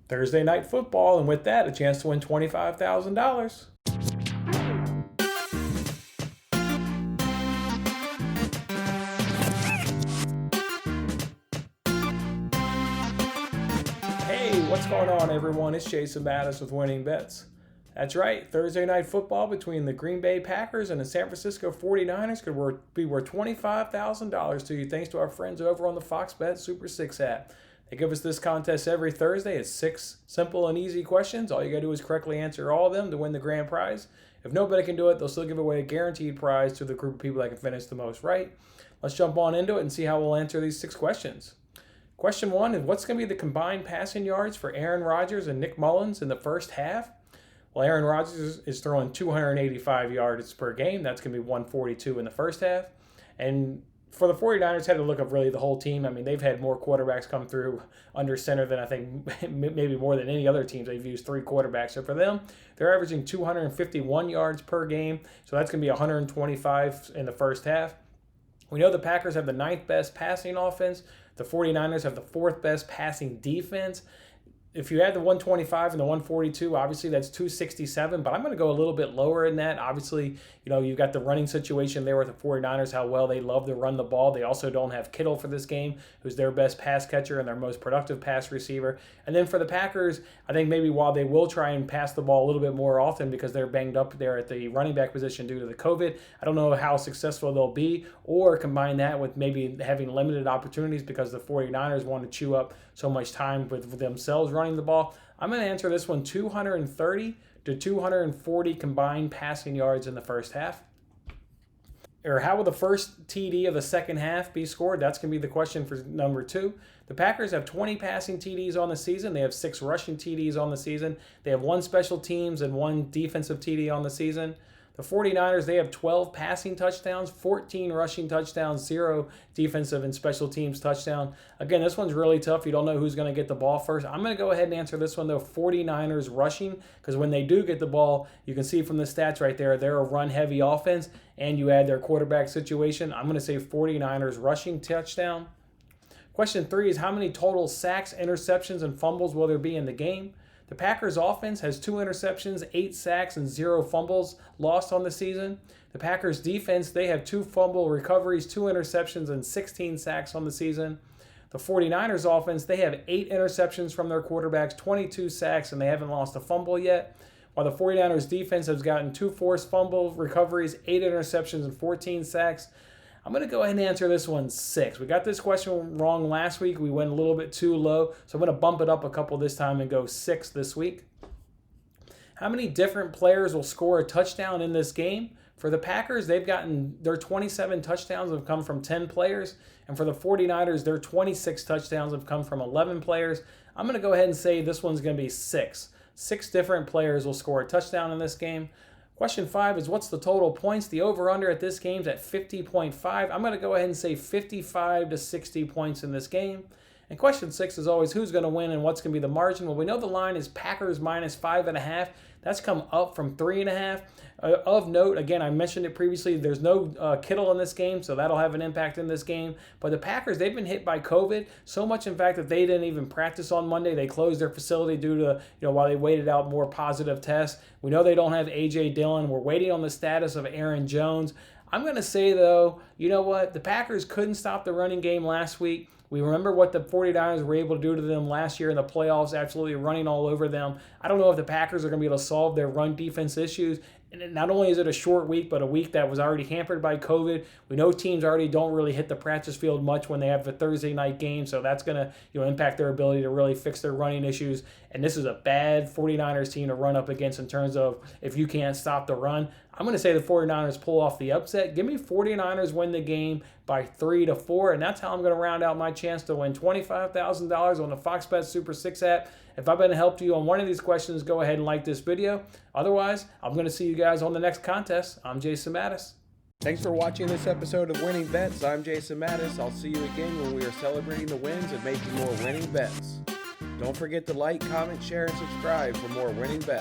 Thursday Night Football, and with that, a chance to win $25,000. Hey, what's going on, everyone? It's Jason Mattis with Winning Bets. That's right, Thursday Night Football between the Green Bay Packers and the San Francisco 49ers could be worth $25,000 to you thanks to our friends over on the Fox Bet Super 6 app. They give us this contest every Thursday. It's 6 simple and easy questions. All you got to do is correctly answer all of them to win the grand prize. If nobody can do it, they'll still give away a guaranteed prize to the group of people that can finish the most right. Let's jump on into it and see how we'll answer these 6 questions. Question 1 is, what's going to be the combined passing yards for Aaron Rodgers and Nick Mullins in the first half? Well, Aaron Rodgers is throwing 285 yards per game. That's going to be 142 in the first half. And for the 49ers, had to look up really the whole team. I mean, they've had more quarterbacks come through under center than I think maybe more than any other teams. They've used 3 quarterbacks. So for them, they're averaging 251 yards per game. So that's going to be 125 in the first half. We know the Packers have the 9th best passing offense. The 49ers have the 4th best passing defense. If you add the 125 and the 142, obviously that's 267, but I'm going to go a little bit lower in that. Obviously, you've got the running situation there with the 49ers, how well they love to run the ball. They also don't have Kittle for this game, who's their best pass catcher and their most productive pass receiver. And then for the Packers, I think maybe while they will try and pass the ball a little bit more often because they're banged up there at the running back position due to the COVID, I don't know how successful they'll be, or combine that with maybe having limited opportunities because the 49ers want to chew up so much time with themselves running the ball. I'm going to answer this one 230 to 240 combined passing yards in the first half. Or how will the first TD of the second half be scored? That's going to be the question for number 2. The Packers have 20 passing TDs on the season. They have 6 rushing TDs on the season. They have 1 special teams and 1 defensive TD on the season. The 49ers, they have 12 passing touchdowns, 14 rushing touchdowns, 0 defensive and special teams touchdown. Again, this one's really tough. You don't know who's going to get the ball first. I'm going to go ahead and answer this one, though, 49ers rushing, because when they do get the ball, you can see from the stats right there, they're a run-heavy offense, and you add their quarterback situation. I'm going to say 49ers rushing touchdown. Question 3 is, how many total sacks, interceptions, and fumbles will there be in the game? The Packers offense has 2 interceptions, 8 sacks, and 0 fumbles lost on the season. The Packers defense, they have 2 fumble recoveries, 2 interceptions, and 16 sacks on the season. The 49ers offense, they have 8 interceptions from their quarterbacks, 22 sacks, and they haven't lost a fumble yet. While the 49ers defense has gotten 2 forced fumble recoveries, 8 interceptions, and 14 sacks. I'm going to go ahead and answer this one 6. We got this question wrong last week. We went a little bit too low, so I'm going to bump it up a couple this time and go 6 this week. How many different players will score a touchdown in this game? For the Packers, they've gotten their 27 touchdowns have come from 10 players, and for the 49ers, their 26 touchdowns have come from 11 players. I'm going to go ahead and say this one's going to be 6. 6 different players will score a touchdown in this game. Question 5 is, what's the total points? The over-under at this game is at 50.5. I'm going to go ahead and say 55 to 60 points in this game. And question 6 is always, who's going to win and what's going to be the margin? Well, we know the line is Packers minus 5.5. That's come up from 3.5. Of note, again, I mentioned it previously, there's no Kittle in this game, so that'll have an impact in this game. But the Packers, they've been hit by COVID, so much in fact that they didn't even practice on Monday. They closed their facility due to, while they waited out more positive tests. We know they don't have A.J. Dillon. We're waiting on the status of Aaron Jones. I'm going to say, though, you know what? The Packers couldn't stop the running game last week. We remember what the 49ers were able to do to them last year in the playoffs, absolutely running all over them. I don't know if the Packers are going to be able to solve their run defense issues. And not only is it a short week, but a week that was already hampered by COVID. We know teams already don't really hit the practice field much when they have a Thursday night game, so that's going to impact their ability to really fix their running issues. And this is a bad 49ers team to run up against in terms of if you can't stop the run. I'm going to say the 49ers pull off the upset. Give me 49ers win the game by 3-4, and that's how I'm going to round out my chance to win $25,000 on the Fox Bet Super 6 app. If I've been helped you on one of these questions, go ahead and like this video. Otherwise, I'm going to see you guys on the next contest. I'm Jason Mattis. Thanks for watching this episode of Winning Bets. I'm Jason Mattis. I'll see you again when we are celebrating the wins and making more winning bets. Don't forget to like, comment, share, and subscribe for more winning bets.